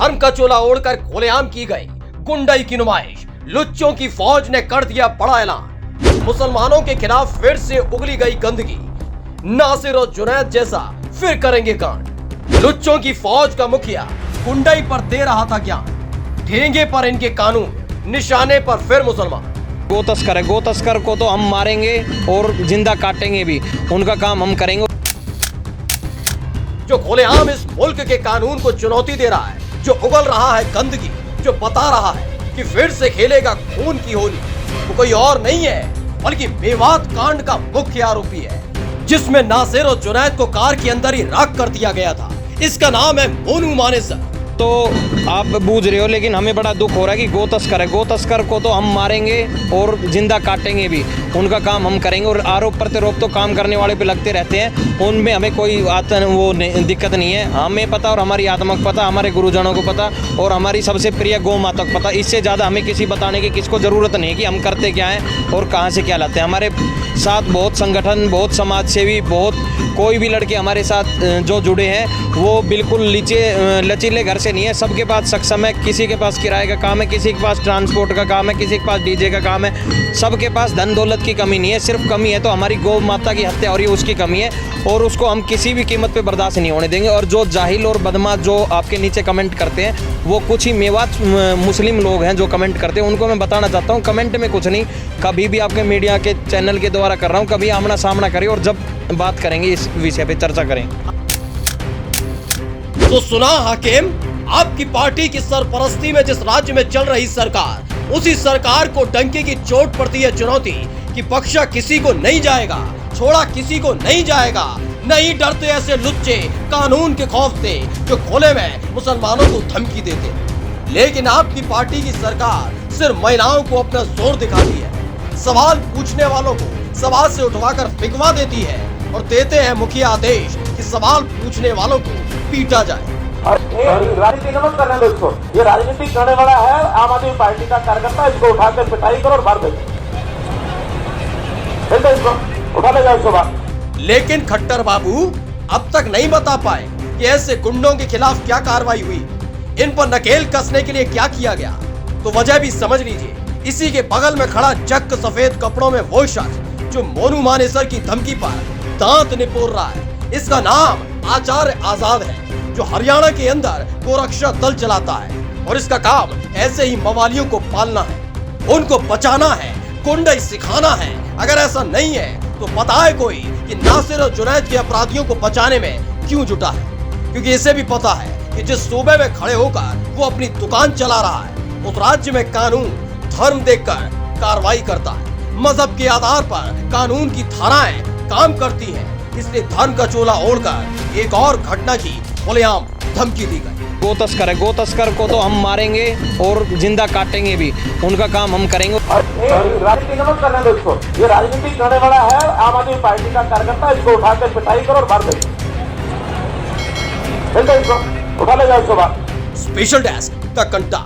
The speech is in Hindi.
धर्म का चोला ओढ़कर खुलेआम की गई गुंडाई की नुमाइश, लुच्चों की फौज ने कर दिया बड़ा ऐलान। मुसलमानों के खिलाफ फिर से उगली गई गंदगी, नासिर और जुनैद जैसा फिर करेंगे कांड। लुच्चों की फौज का मुखिया गुंडाई पर दे रहा था ज्ञान, ठेंगे पर इनके कानून, निशाने पर फिर मुसलमान। गो तस्कर है, गो तस्कर को तो हम मारेंगे और जिंदा काटेंगे भी, उनका काम हम करेंगे। जो खुलेआम इस मुल्क के कानून को चुनौती दे रहा है, जो उगल रहा है गंदगी, जो बता रहा है कि फिर से खेलेगा खून की होली, वो कोई और नहीं है बल्कि मेवात कांड का मुख्य आरोपी है, जिसमें नासिर और जुनैद को कार के अंदर ही राख कर दिया गया था। इसका नाम है मोनू मानेसर। तो आप बूझ रहे हो, लेकिन हमें बड़ा दुख हो रहा है कि गो तस्कर है, गो तस्कर को तो हम मारेंगे और जिंदा काटेंगे भी, उनका काम हम करेंगे। और आरोप प्रत्यारोप तो काम करने वाले पे लगते रहते हैं, उनमें हमें कोई दिक्कत नहीं है। हमें पता और हमारी आत्मा को पता, हमारे गुरुजनों को पता और हमारी सबसे प्रिय गौ माता को पता। इससे ज़्यादा हमें किसी बताने की किसको ज़रूरत नहीं है कि हम करते क्या हैं और कहाँ से क्या लाते हैं। हमारे साथ बहुत संगठन, बहुत समाज सेवी, बहुत कोई भी लड़के हमारे साथ जो जुड़े हैं वो बिल्कुल लचीले घर से नहीं है। सबके पास सक्षम है, किसी के पास किराए का काम है, किसी के पास ट्रांसपोर्ट का काम है, किसी के पास डीजे का काम है। सबके पास धन दौलत की कमी नहीं है, सिर्फ कमी है तो हमारी गौ माता की हत्या हो रही है उसकी कमी है, और उसको हम किसी भी कीमत पे बर्दाश्त नहीं होने देंगे। और जो जाहिल और बदमाश जो आपके नीचे कमेंट करते हैं, वो कुछ ही मेवात मुस्लिम लोग हैं जो कमेंट करते हैं। उनको मैं बताना चाहता हूँ, कमेंट में कुछ नहीं, कभी भी आपके मीडिया के चैनल के द्वारा कर रहा हूँ, कभी आमना सामना करें और जब बात करेंगे इस विषय पे चर्चा करें। तो सुना हाकिम, आपकी पार्टी की सरपरस्ती में जिस राज्य में चल रही सरकार, उसी सरकार को डंके की चोट पड़ती है चुनौती कि बख्शा किसी को नहीं जाएगा, छोड़ा किसी को नहीं जाएगा। नहीं डरते ऐसे लुच्चे कानून के खौफ से जो खुले में मुसलमानों को धमकी देते। लेकिन आपकी पार्टी की सरकार सिर्फ महिलाओं को अपना जोर दिखाती है, सवाल पूछने वालों को सवाल से उठवाकर फिकवा देती है और देते हैं मुखिया आदेश कि सवाल पूछने वालों को पीटा जाए। राजनीति मत करने दो इसको, ये राजनीति करने वाला है आम आदमी पार्टी का कार्यकर्ता, इसको उठाकर पिटाई करो और मार दो इसको, उठा ले जाओ इसको बाहर। लेकिन खट्टर बाबू अब तक नहीं बता पाए कि ऐसे गुंडों के खिलाफ क्या कार्रवाई हुई, इन पर नकेल कसने के लिए क्या किया गया। तो वजह भी समझ लीजिए। इसी के बगल में खड़ा चक सफेद कपड़ों में वो शख्स जो मोनू मानेसर की धमकी पर दांत निपोर रहा है, इसका नाम आचार्य आजाद है, जो हरियाणा के अंदर गोरक्षा दल चलाता है और इसका काम ऐसे ही मवालियों को पालना है, उनको बचाना है, गुंडाई सिखाना है। अगर ऐसा नहीं है तो बताए कोई कि नासिर और जुनैद के अपराधियों को बचाने में क्यों जुटा है, क्योंकि इसे भी पता है कि जिस सूबे में खड़े होकर वो अपनी दुकान चला रहा है, उस राज्य में कानून धर्म देखकर कार्रवाई करता है, मजहब के आधार पर कानून की धाराएं काम करती हैं। इसलिए धर्म का चोला ओढ़कर एक और घटना की खुलेआम धमकी दी गई। गो तस्कर है, गो तस्कर को तो हम मारेंगे और जिंदा काटेंगे भी, उनका काम हम करेंगे। राजनीति मत करने दो इसको, ये राजनीति करने वाला है आम आदमी पार्टी का कार्यकर्ता, इसको उठाकर पिटाई करो और मार दो इसको, उठा ले जाओ इसको बाहर। Special desk the कंटा।